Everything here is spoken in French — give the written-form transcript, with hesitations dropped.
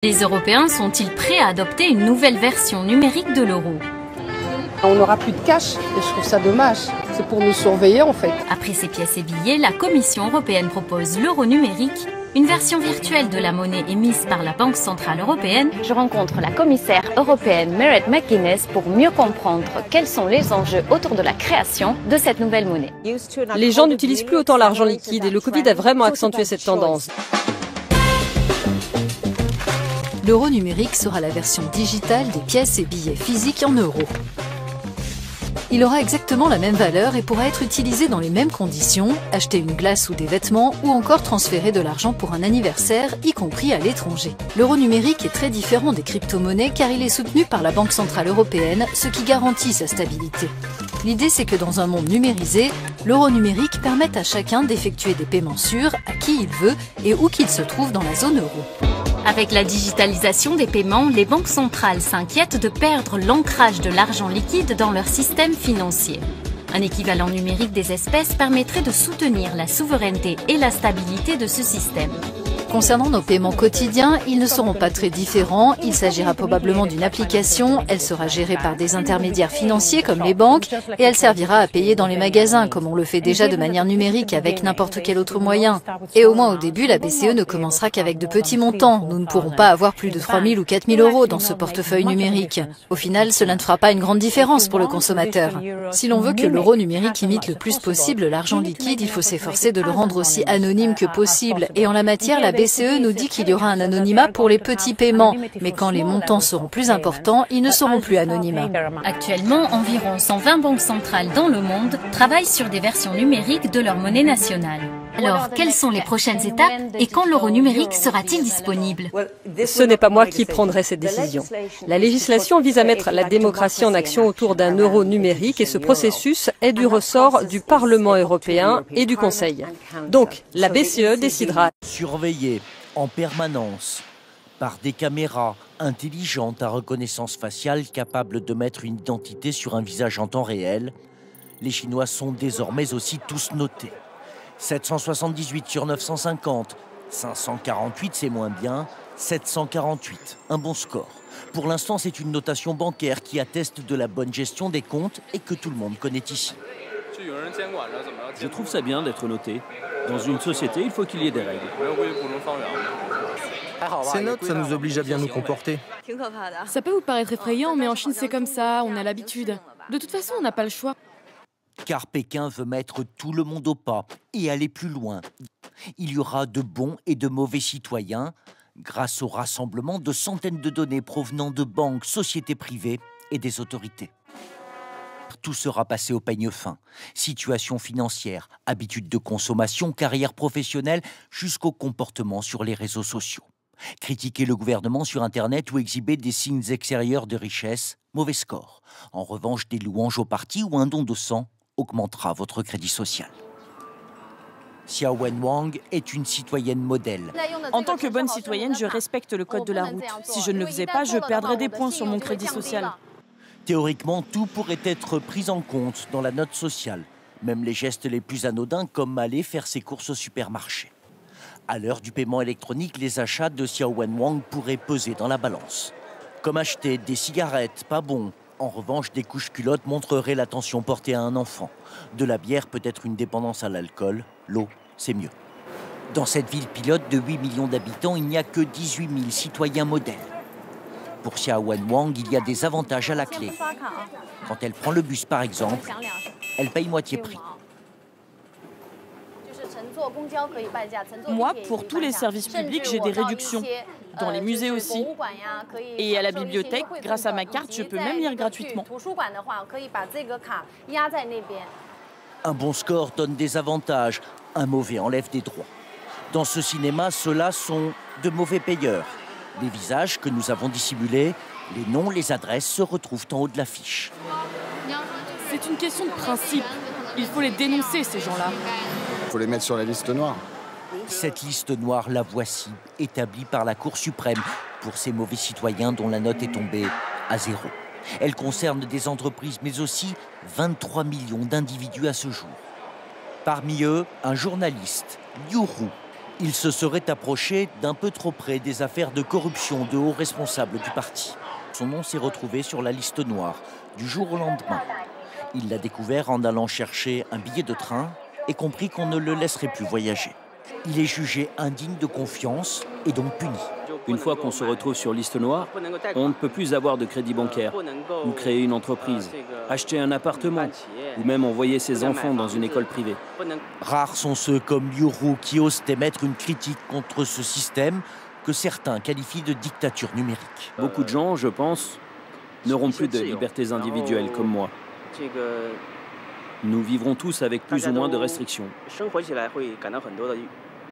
Les Européens sont-ils prêts à adopter une nouvelle version numérique de l'euro? On n'aura plus de cash et je trouve ça dommage. C'est pour nous surveiller en fait. Après ces pièces et billets, la Commission européenne propose l'euro numérique, une version virtuelle de la monnaie émise par la Banque centrale européenne. Je rencontre la commissaire européenne Mairead McGuinness pour mieux comprendre quels sont les enjeux autour de la création de cette nouvelle monnaie. Les gens n'utilisent plus autant l'argent liquide et le Covid a vraiment accentué cette tendance. L'euro numérique sera la version digitale des pièces et billets physiques en euros. Il aura exactement la même valeur et pourra être utilisé dans les mêmes conditions, acheter une glace ou des vêtements ou encore transférer de l'argent pour un anniversaire, y compris à l'étranger. L'euro numérique est très différent des crypto-monnaies car il est soutenu par la Banque centrale européenne, ce qui garantit sa stabilité. L'idée, c'est que dans un monde numérisé, l'euro numérique permette à chacun d'effectuer des paiements sûrs à qui il veut et où qu'il se trouve dans la zone euro. Avec la digitalisation des paiements, les banques centrales s'inquiètent de perdre l'ancrage de l'argent liquide dans leur système financier. Un équivalent numérique des espèces permettrait de soutenir la souveraineté et la stabilité de ce système. Concernant nos paiements quotidiens, ils ne seront pas très différents. Il s'agira probablement d'une application, elle sera gérée par des intermédiaires financiers comme les banques et elle servira à payer dans les magasins comme on le fait déjà de manière numérique avec n'importe quel autre moyen. Et au moins au début, la BCE ne commencera qu'avec de petits montants. Nous ne pourrons pas avoir plus de 3 000 ou 4 000 euros dans ce portefeuille numérique. Au final, cela ne fera pas une grande différence pour le consommateur. Si l'on veut que l'euro numérique imite le plus possible l'argent liquide, il faut s'efforcer de le rendre aussi anonyme que possible. Et en la matière, la BCE nous dit qu'il y aura un anonymat pour les petits paiements, mais quand les montants seront plus importants, ils ne seront plus anonymes. Actuellement, environ 120 banques centrales dans le monde travaillent sur des versions numériques de leur monnaie nationale. Alors, quelles sont les prochaines étapes et quand l'euro numérique sera-t-il disponible? Ce n'est pas moi qui prendrai cette décision. La législation vise à mettre la démocratie en action autour d'un euro numérique et ce processus est du ressort du Parlement européen et du Conseil. Donc, la BCE décidera. Surveillé en permanence par des caméras intelligentes à reconnaissance faciale capables de mettre une identité sur un visage en temps réel, les Chinois sont désormais aussi tous notés. 778 sur 950, 548 c'est moins bien, 748, un bon score. Pour l'instant, c'est une notation bancaire qui atteste de la bonne gestion des comptes et que tout le monde connaît ici. Je trouve ça bien d'être noté. Dans une société, il faut qu'il y ait des règles. Ces notes, ça nous oblige à bien nous comporter. Ça peut vous paraître effrayant, mais en Chine, c'est comme ça, on a l'habitude. De toute façon, on n'a pas le choix. Car Pékin veut mettre tout le monde au pas et aller plus loin. Il y aura de bons et de mauvais citoyens grâce au rassemblement de centaines de données provenant de banques, sociétés privées et des autorités. Tout sera passé au peigne fin. Situation financière, habitudes de consommation, carrière professionnelle, jusqu'au comportement sur les réseaux sociaux. Critiquer le gouvernement sur Internet ou exhiber des signes extérieurs de richesse, mauvais score. En revanche, des louanges au parti ou un don de sang augmentera votre crédit social. Xiao Wenwang est une citoyenne modèle. En tant que bonne citoyenne, je respecte le code de la route. Si je ne le faisais pas, je perdrais des points sur mon crédit social. Théoriquement, tout pourrait être pris en compte dans la note sociale, même les gestes les plus anodins comme aller faire ses courses au supermarché. À l'heure du paiement électronique, les achats de Xiao Wenwang pourraient peser dans la balance. Comme acheter des cigarettes, pas bon. En revanche, des couches-culottes montreraient l'attention portée à un enfant. De la bière peut être une dépendance à l'alcool, l'eau, c'est mieux. Dans cette ville pilote de 8 millions d'habitants, il n'y a que 18 000 citoyens modèles. Pour Xiao Wenwang, il y a des avantages à la clé. Quand elle prend le bus, par exemple, elle paye moitié prix. Moi, pour tous les services publics, j'ai des réductions. Dans les musées aussi. Et à la bibliothèque, grâce à ma carte, je peux même lire gratuitement. Un bon score donne des avantages, un mauvais enlève des droits. Dans ce cinéma, ceux-là sont de mauvais payeurs. Les visages que nous avons dissimulés, les noms, les adresses se retrouvent en haut de l'affiche. C'est une question de principe. Il faut les dénoncer, ces gens-là. Il faut les mettre sur la liste noire. Cette liste noire, la voici, établie par la Cour suprême pour ces mauvais citoyens dont la note est tombée à 0. Elle concerne des entreprises, mais aussi 23 millions d'individus à ce jour. Parmi eux, un journaliste, Liu Ru, Il se serait approché d'un peu trop près des affaires de corruption de hauts responsables du parti. Son nom s'est retrouvé sur la liste noire du jour au lendemain. Il l'a découvert en allant chercher un billet de train et compris qu'on ne le laisserait plus voyager. Il est jugé indigne de confiance et donc puni. Une fois qu'on se retrouve sur liste noire, on ne peut plus avoir de crédit bancaire, ou créer une entreprise, acheter un appartement, ou même envoyer ses enfants dans une école privée. Rares sont ceux comme Liu Ru qui osent émettre une critique contre ce système que certains qualifient de dictature numérique. Beaucoup de gens, je pense, n'auront plus de libertés individuelles comme moi. Nous vivrons tous avec plus ou moins de restrictions.